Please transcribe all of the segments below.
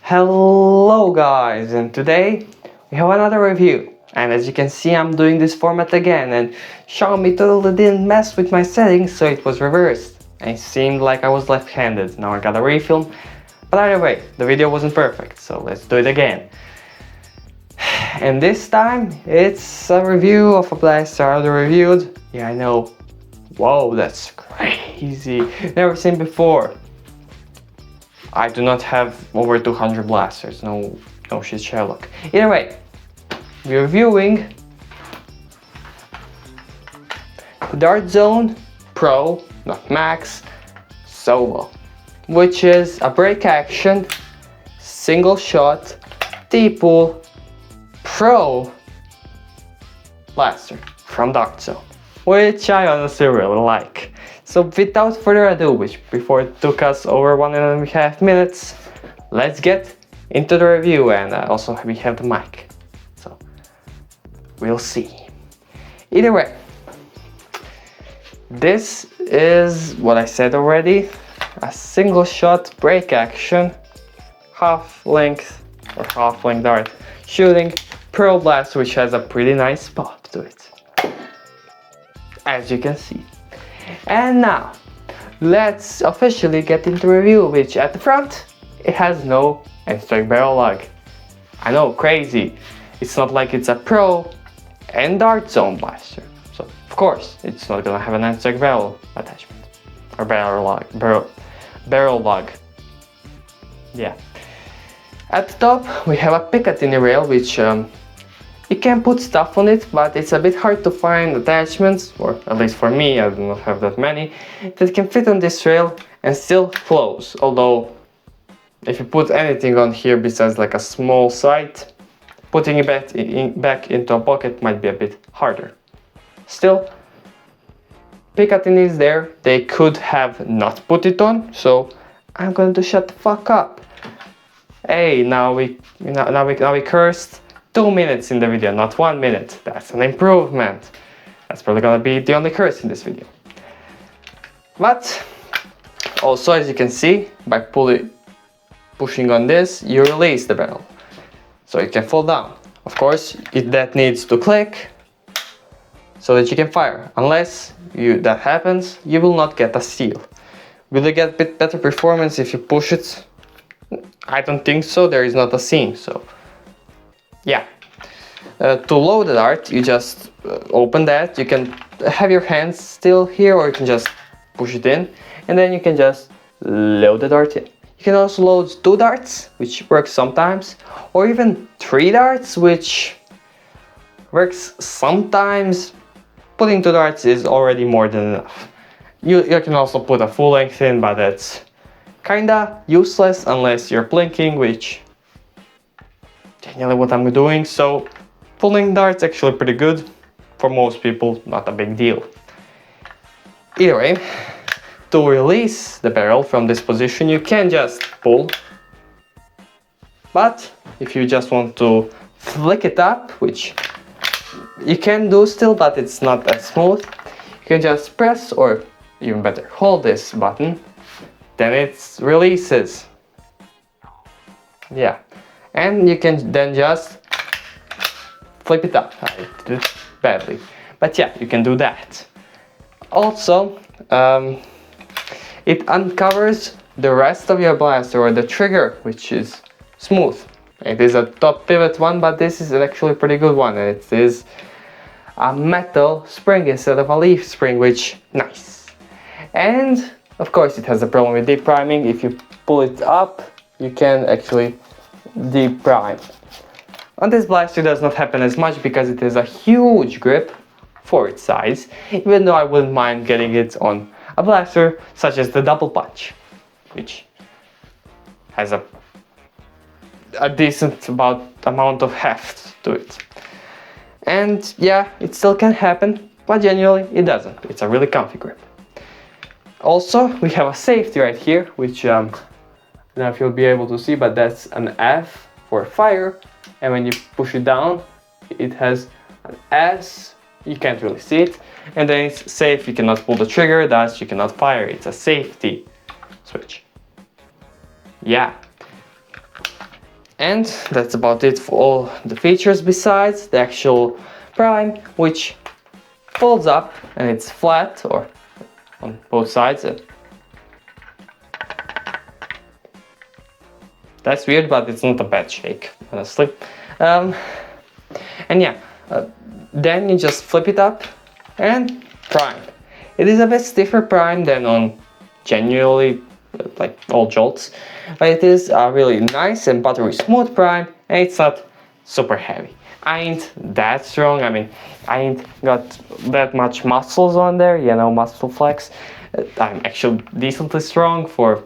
Hello guys, and today we have another review, and as you can see I'm doing this format again, and Xiaomi totally didn't mess with my settings, so it was reversed and it seemed like I was left-handed. Now I gotta refilm, but either way the video wasn't perfect, so let's do it again. And this time it's a review of a blaster I already reviewed. Yeah, I know. Whoa, that's crazy, never seen before. I do not have over 200 blasters, no shit Sherlock. Either way, we're reviewing the Dart Zone Pro, not Max, Solo, which is a break action, single shot, T-Pull Pro blaster from Dart Zone, which I honestly really like. So without further ado, which before it took us over 1.5 minutes, let's get into the review. And also we have the mic, so we'll see. Either way, this is what I said already, a single shot break action, half length dart shooting Pro Blaster, which has a pretty nice pop to it, as you can see. And now, let's officially get into review, which at the front, it has no end-strike barrel lug. I know, crazy. It's not like it's a Pro and Dart Zone blaster. So, of course, it's not gonna have an end-strike barrel attachment. Or barrel lug. Yeah. At the top, we have a Picatinny rail, which you can put stuff on it, but it's a bit hard to find attachments, or at least for me, I do not have that many, that can fit on this rail and still flows. Although, if you put anything on here besides like a small sight, putting it back into a pocket might be a bit harder. Still, Picatinny is there. They could have not put it on, so I'm going to shut the fuck up. Hey, now we cursed. 2 minutes in the video, not 1 minute. That's an improvement. That's probably gonna be the only curse in this video. But also, as you can see, by pushing on this, you release the barrel, so it can fall down. Of course, that needs to click so that you can fire. Unless that happens, you will not get a seal. Will you get a bit better performance if you push it? I don't think so. There is not a seam, so. Yeah, to load the dart, you just open that. You can have your hands still here, or you can just push it in, and then you can just load the dart in. You can also load 2 darts, which works sometimes, or even 3 darts, which works sometimes. Putting 2 darts is already more than enough. You can also put a full length in, but that's kinda useless unless you're blinking, which generally what I'm doing, so pulling darts actually pretty good. For most people, not a big deal. Either way, to release the barrel from this position, you can just pull. But if you just want to flick it up, which you can do still, but it's not as smooth, you can just press, or even better, hold this button, then it releases. Yeah. And you can then just flip it up. I did it badly, but yeah, you can do that. Also, it uncovers the rest of your blaster, or the trigger, which is smooth. It is a top pivot one, but this is actually a pretty good one. It is a metal spring instead of a leaf spring, which nice. And of course, it has a problem with deep priming. If you pull it up, you can actually deep prime. On this blaster, it does not happen as much because it has a huge grip for its size, even though I wouldn't mind getting it on a blaster such as the Double Punch, which has a decent amount of heft to it. And yeah, it still can happen, but generally it doesn't. It's a really comfy grip. Also, we have a safety right here, which I don't know if you'll be able to see, but that's an F for fire, and when you push it down, it has an S. You can't really see it, and then it's safe. You cannot pull the trigger, thus you cannot fire. It's a safety switch. Yeah. And that's about it for all the features, besides the actual prime, which folds up and it's flat, or on both sides. That's weird, but it's not a bad shake, honestly. And yeah, then you just flip it up and prime. It is a bit stiffer prime than on genuinely like all JOLTs, but it is a really nice and buttery smooth prime, and it's not super heavy. I ain't that strong. I mean, I ain't got that much muscles on there, you know, muscle flex. I'm actually decently strong for,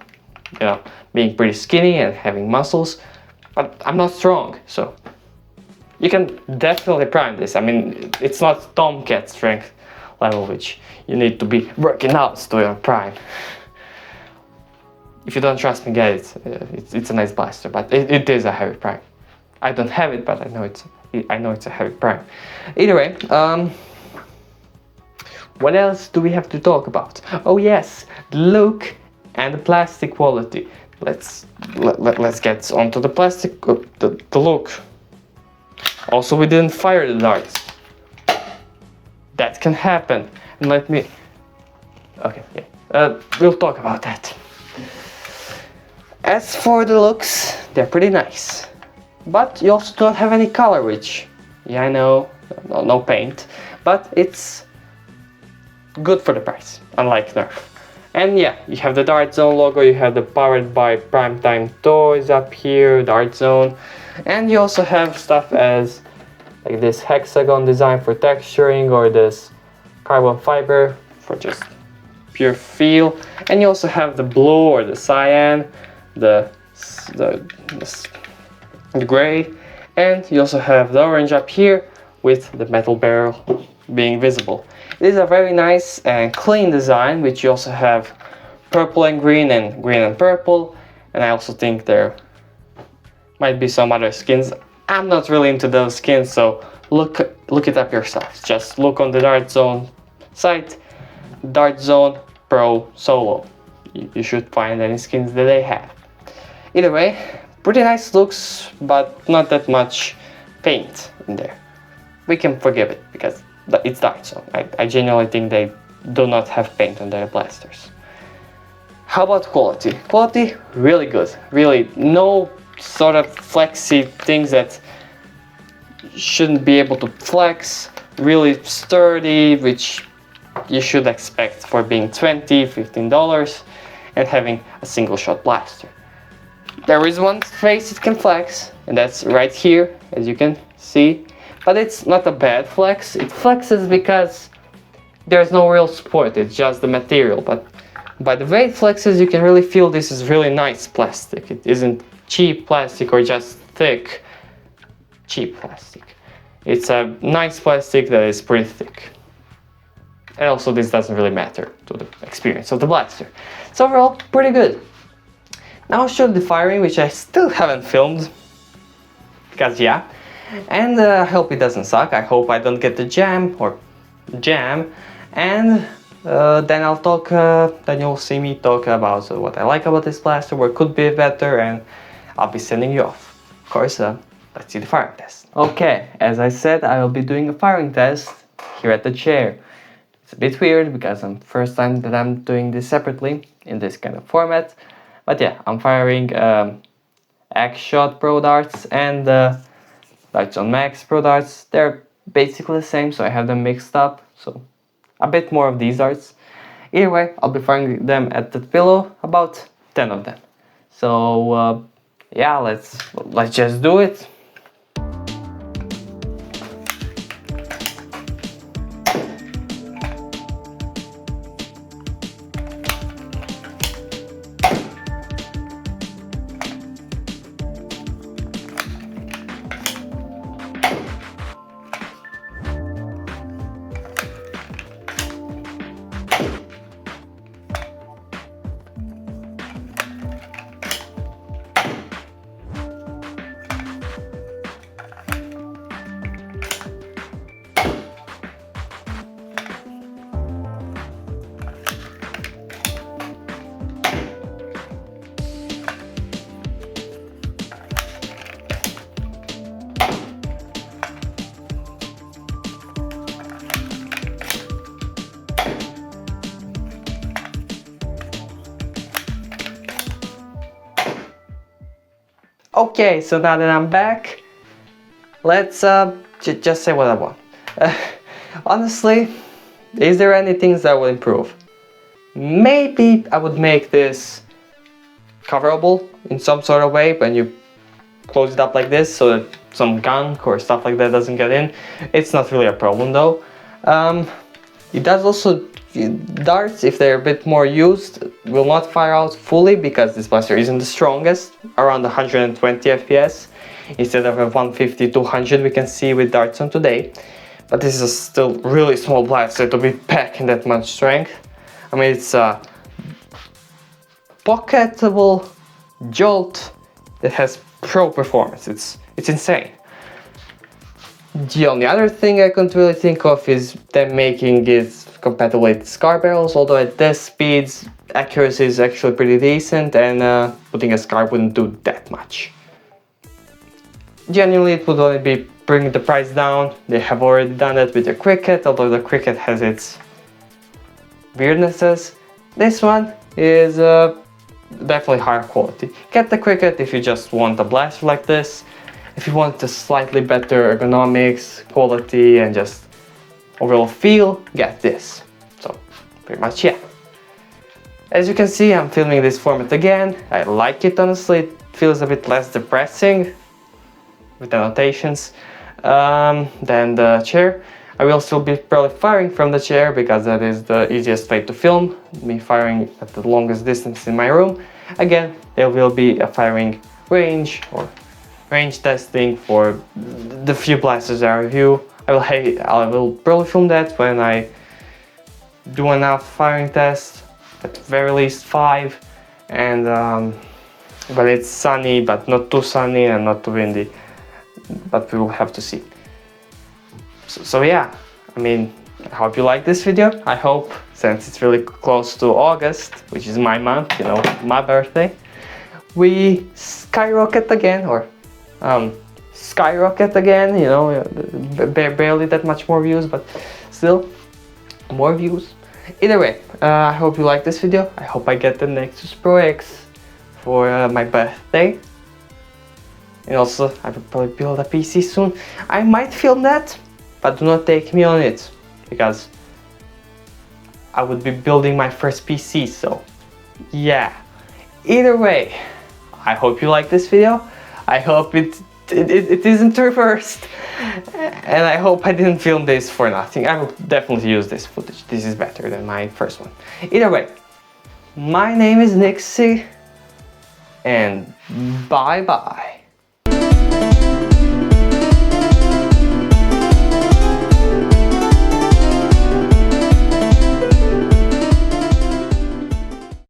you know, being pretty skinny and having muscles, but I'm not strong, so you can definitely prime this. I mean, it's not Tomcat strength level, which you need to be working out to your prime. If you don't trust me, get it. It's a nice blaster, but it is a heavy prime. I don't have it, but I know it's a heavy prime. Either way, what else do we have to talk about? Oh yes, the look and the plastic quality. Let's get onto the plastic, the look. Also, we didn't fire the darts. That can happen. And let me. Okay, yeah. We'll talk about that. As for the looks, they're pretty nice, but you also don't have any color, which, yeah, I know, no paint, but it's good for the price, unlike Nerf. And yeah, you have the Dart Zone logo, you have the powered by Primetime Toys up here, Dart Zone, and you also have stuff as like this hexagon design for texturing, or this carbon fiber for just pure feel, and you also have the blue or the cyan, the gray, and you also have the orange up here with the metal barrel being visible. It is a very nice and clean design, which you also have purple and green and purple, and I also think there might be some other skins. I'm not really into those skins, so look it up yourself. Just look on the Dart Zone site, Dart Zone Pro Solo. You should find any skins that they have. Either way, pretty nice looks, but not that much paint in there. We can forgive it because it's Dart Zone. I genuinely think they do not have paint on their blasters. How about quality? Quality, really good. Really, no sort of flexy things that shouldn't be able to flex. Really sturdy, which you should expect for being $20, $15 and having a single shot blaster. There is one face it can flex, and that's right here, as you can see, but it's not a bad flex. It flexes because there's no real support, it's just the material, but by the way it flexes you can really feel this is really nice plastic. It isn't cheap plastic or just thick, cheap plastic. It's a nice plastic that is pretty thick. And also this doesn't really matter to the experience of the blaster. So overall, pretty good. Now I'll show the firing, which I still haven't filmed, because yeah, and I hope it doesn't suck. I hope I don't get the jam, and then I'll talk, then you'll see me talk about what I like about this blaster, what could be better, and I'll be sending you off. Of course, let's see the firing test. Okay, as I said, I will be doing a firing test here at the chair. It's a bit weird because it's the first time that I'm doing this separately in this kind of format. But yeah, I'm firing X-Shot Pro Darts and Dart Zone Max Pro Darts. They're basically the same, so I have them mixed up. So a bit more of these darts. Either way, I'll be firing them at the pillow, about 10 of them. So yeah, let's just do it. Okay, so now that I'm back, let's just say what I want. Honestly, is there any things that would improve? Maybe I would make this coverable in some sort of way when you close it up like this so that some gunk or stuff like that doesn't get in. It's not really a problem though. It does also, darts, if they're a bit more used, will not fire out fully because this blaster isn't the strongest, around 120 FPS instead of a 150-200 we can see with darts on today. But this is a still really small blaster to be packing that much strength. I mean, it's a pocketable JOLT that has pro performance. It's insane. The only other thing I couldn't really think of is them making it compatible with SCAR barrels, although at this speeds accuracy is actually pretty decent, and putting a SCAR wouldn't do that much. Genuinely, it would only be bringing the price down. They have already done it with the Cricket, although the Cricket has its weirdnesses. This one is definitely higher quality. Get the Cricket if you just want a blaster like this. If you want a slightly better ergonomics, quality, and just overall feel, get this. So, pretty much, yeah. As you can see, I'm filming this format again. I like it, honestly. It feels a bit less depressing with the annotations than the chair. I will still be probably firing from the chair because that is the easiest way to film, me firing at the longest distance in my room. Again, there will be a firing range or range testing for the few blasters I review. I will probably film that when I do enough firing tests, at very least 5, and when it's sunny but not too sunny and not too windy, but we will have to see. So yeah, I mean, I hope you like this video. I hope, since it's really close to August, which is my month, you know, my birthday, we skyrocket again, or skyrocket again, you know, barely that much more views, but still, more views. Either way, I hope you like this video. I hope I get the Nexus Pro X for my birthday. And also, I will probably build a PC soon. I might film that, but do not take me on it, because I would be building my first PC, so yeah. Either way, I hope you like this video. I hope it isn't reversed, and I hope I didn't film this for nothing. I will definitely use this footage. This is better than my first one. Either way, my name is Nixie, and bye bye.